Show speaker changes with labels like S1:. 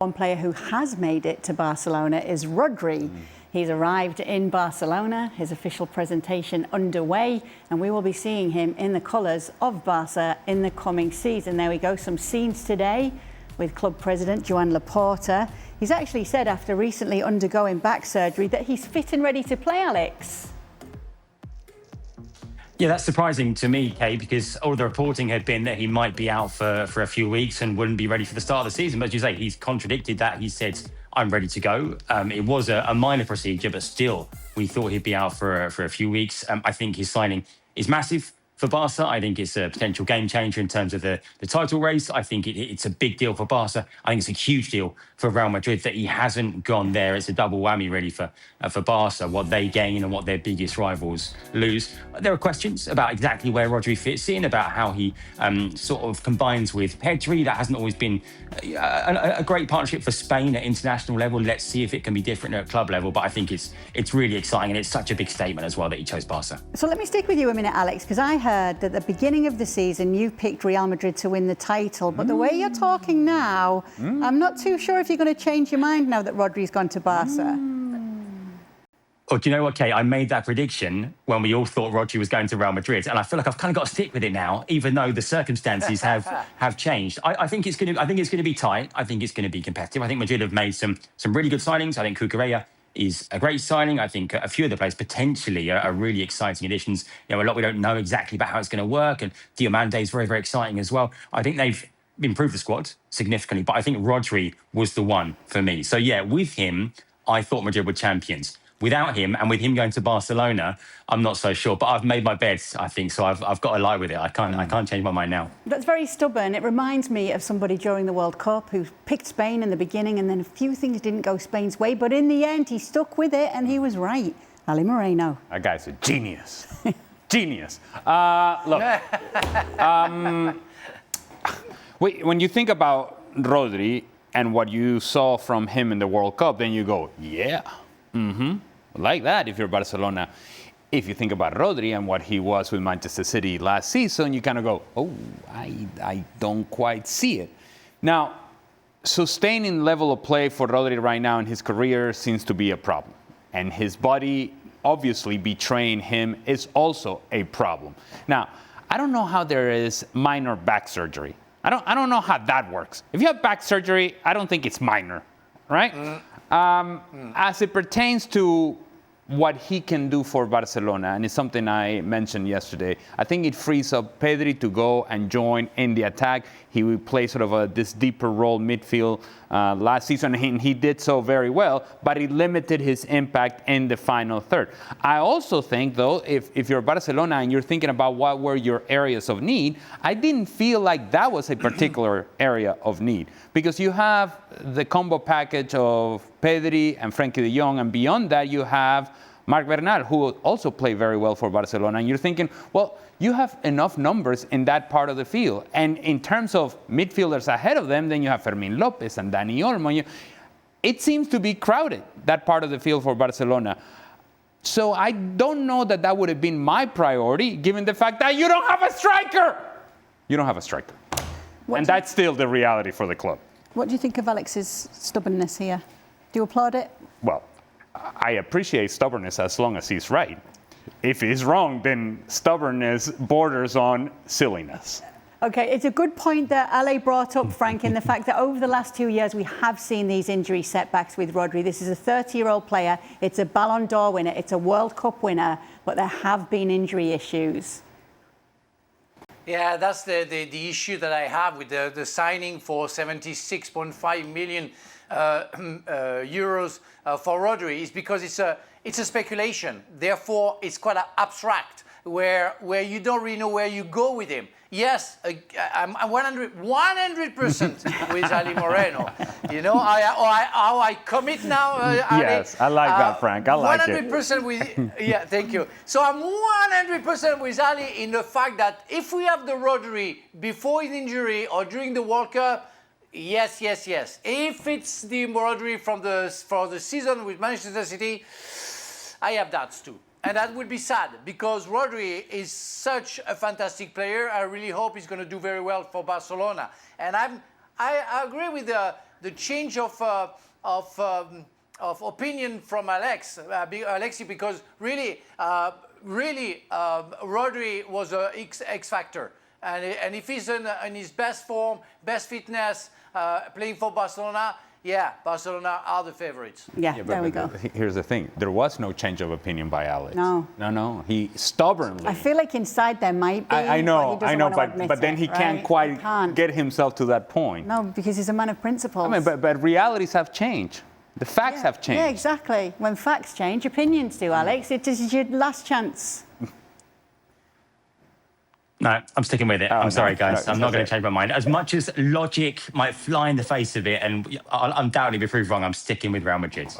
S1: One player who has made it to Barcelona is Rodri. He's arrived in Barcelona, his official presentation underway, and we will be seeing him in the colours of Barca in the coming season. There we go, some scenes today with club president Joan Laporta. He's actually said after recently undergoing back surgery that he's fit and ready to play, Alex.
S2: Yeah, that's surprising to me, Kate, because all the reporting had been that he might be out for a few weeks and wouldn't be ready for the start of the season. But as you say, he's contradicted that. He said, I'm ready to go. It was a minor procedure, but still, we thought he'd be out for a few weeks. I think his signing is massive for Barca. I think it's a potential game changer in terms of the title race. I think it's a big deal for Barca. I think it's a huge deal for Real Madrid that he hasn't gone there. It's a double whammy really for Barca, what they gain and what their biggest rivals lose. There are questions about exactly where Rodri fits in, about how he sort of combines with Pedri. That hasn't always been a great partnership for Spain at international level. Let's see if it can be different at club level. But I think it's really exciting, and it's such a big statement as well that he chose Barca.
S1: So let me stick with you a minute, Alex, because I heard that at the beginning of the season you picked Real Madrid to win the title, but the way you're talking now, I'm not too sure if you're going to change your mind now that Rodri's gone to Barca.
S2: Oh, do you know what, Kate? I made that prediction when we all thought Rodri was going to Real Madrid, and I feel like I've kind of got to stick with it now, even though the circumstances have changed. I think it's going to be tight. I think it's going to be competitive. I think Madrid have made some really good signings. I think Cucurella is a great signing. I think a few of the players potentially are really exciting additions. You know, a lot we don't know exactly about how it's going to work, and Diomande is very, very exciting as well. I think they've improved the squad significantly, but I think Rodri was the one for me. So yeah, with him, I thought Madrid were champions. Without him, and with him going to Barcelona, I'm not so sure. But I've made my bed, I think, so I've got to lie with it. I can't change my mind now.
S1: That's very stubborn. It reminds me of somebody during the World Cup who picked Spain in the beginning, and then a few things didn't go Spain's way. But in the end, he stuck with it, and he was right. Ali Moreno.
S3: That guy's a genius. Genius. Look, when you think about Rodri and what you saw from him in the World Cup, then you go, yeah. Like that if you're Barcelona. If you think about Rodri and what he was with Manchester City last season, you kind of go, oh, I don't quite see it. Now, sustaining level of play for Rodri right now in his career seems to be a problem. And his body obviously betraying him is also a problem. Now, I don't know how there is minor back surgery. I don't know how that works. If you have back surgery, I don't think it's minor, right? As it pertains to what he can do for Barcelona, and it's something I mentioned yesterday, I think it frees up Pedri to go and join in the attack. He would play sort of this deeper role midfield last season, and he did so very well, but it limited his impact in the final third. I also think, though, if you're Barcelona and you're thinking about what were your areas of need, I didn't feel like that was a particular area of need, because you have the combo package of Pedri and Frenkie de Jong, and beyond that you have Marc Bernal, who also played very well for Barcelona. And you're thinking, well, you have enough numbers in that part of the field. And in terms of midfielders ahead of them, then you have Fermin Lopez and Dani Olmo. It seems to be crowded, that part of the field for Barcelona. So I don't know that that would have been my priority, given the fact that you don't have a striker. You don't have a striker. And that's still the reality for the club.
S1: What do you think of Alex's stubbornness here? Do you applaud it?
S3: Well, I appreciate stubbornness as long as he's right. If he's wrong, then stubbornness borders on silliness.
S1: Okay, it's a good point that Ale brought up, Frank, in the fact that over the last 2 years we have seen these injury setbacks with Rodri. This is a 30-year-old player. It's a Ballon d'Or winner. It's a World Cup winner. But there have been injury issues.
S4: Yeah, that's the issue that I have with the signing for 76.5 million euros for Rodri, is because it's a speculation. Therefore, it's quite abstract, where you don't really know where you go with him. Yes, I'm 100% with Ali Moreno. You know, how I commit now.
S3: Yes, I like that, Frank. I like
S4: 100% with. Yeah, thank you. So I'm 100% with Ali in the fact that if we have the Rodri before his injury or during the World Cup, yes. If it's the Rodri for the season with Manchester City, I have doubts too. And that would be sad, because Rodri is such a fantastic player. I really hope he's going to do very well for Barcelona. And I agree with the change of opinion from Alexi, because really, Rodri was a X factor, and if he's in his best form, best fitness, playing for Barcelona, yeah, Barcelona are the favorites.
S1: Yeah, there we go.
S3: Here's the thing: there was no change of opinion by Alex.
S1: No.
S3: He stubbornly.
S1: I feel like inside there might be.
S3: I know,
S1: but
S3: but then he can't quite get himself to that point.
S1: No, because he's a man of principles.
S3: I mean, but realities have changed. The facts have changed.
S1: Yeah, exactly. When facts change, opinions do, Alex. It is your last chance.
S2: No, I'm sticking with it. I'm sorry, guys. I'm not going to change my mind. As much as logic might fly in the face of it, and I'll undoubtedly be proved wrong, I'm sticking with Real Madrid.